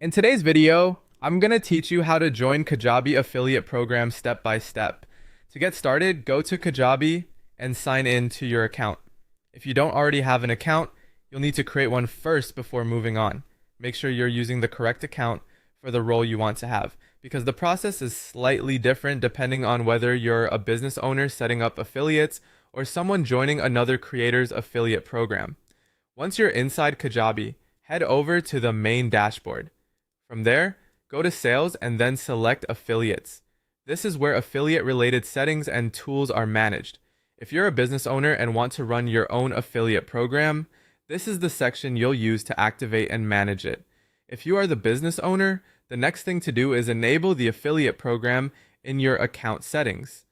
In today's video, I'm going to teach you how to join Kajabi affiliate program step by step. To get started, go to Kajabi and sign in to your account. If you don't already have an account, you'll need to create one first before moving on. Make sure you're using the correct account for the role you want to have, because the process is slightly different depending on whether you're a business owner setting up affiliates or someone joining another creator's affiliate program. Once you're inside Kajabi, head over to the main dashboard. From there, go to Sales and then select Affiliates. This is where affiliate-related settings and tools are managed. If you're a business owner and want to run your own affiliate program, this is the section you'll use to activate and manage it. If you are the business owner, the next thing to do is enable the affiliate program in your account settings.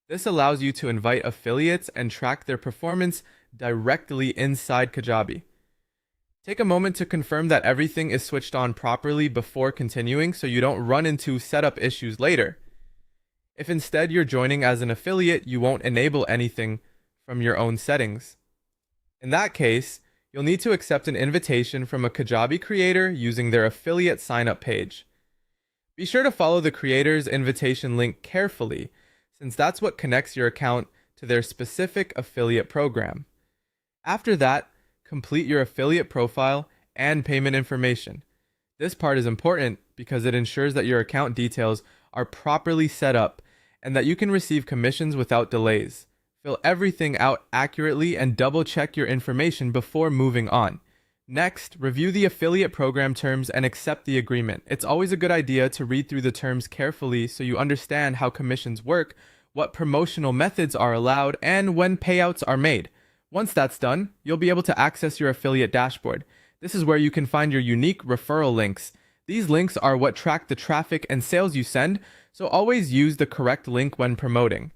This allows you to invite affiliates and track their performance directly inside Kajabi. Take a moment to confirm that everything is switched on properly before continuing so you don't run into setup issues later. If instead you're joining as an affiliate, you won't enable anything from your own settings. In that case, you'll need to accept an invitation from a Kajabi creator using their affiliate sign-up page. Be sure to follow the creator's invitation link carefully, since that's what connects your account to their specific affiliate program. After that, complete your affiliate profile and payment information. This part is important because it ensures that your account details are properly set up and that you can receive commissions without delays. Fill everything out accurately and double check your information before moving on. Next, review the affiliate program terms and accept the agreement. It's always a good idea to read through the terms carefully so you understand how commissions work, what promotional methods are allowed, and when payouts are made. Once that's done, you'll be able to access your affiliate dashboard. This is where you can find your unique referral links. These links are what track the traffic and sales you send, so always use the correct link when promoting.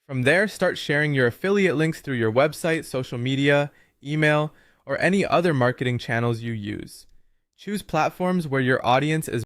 From there, start sharing your affiliate links through your website, social media, email, or any other marketing channels you use. Choose platforms where your audience is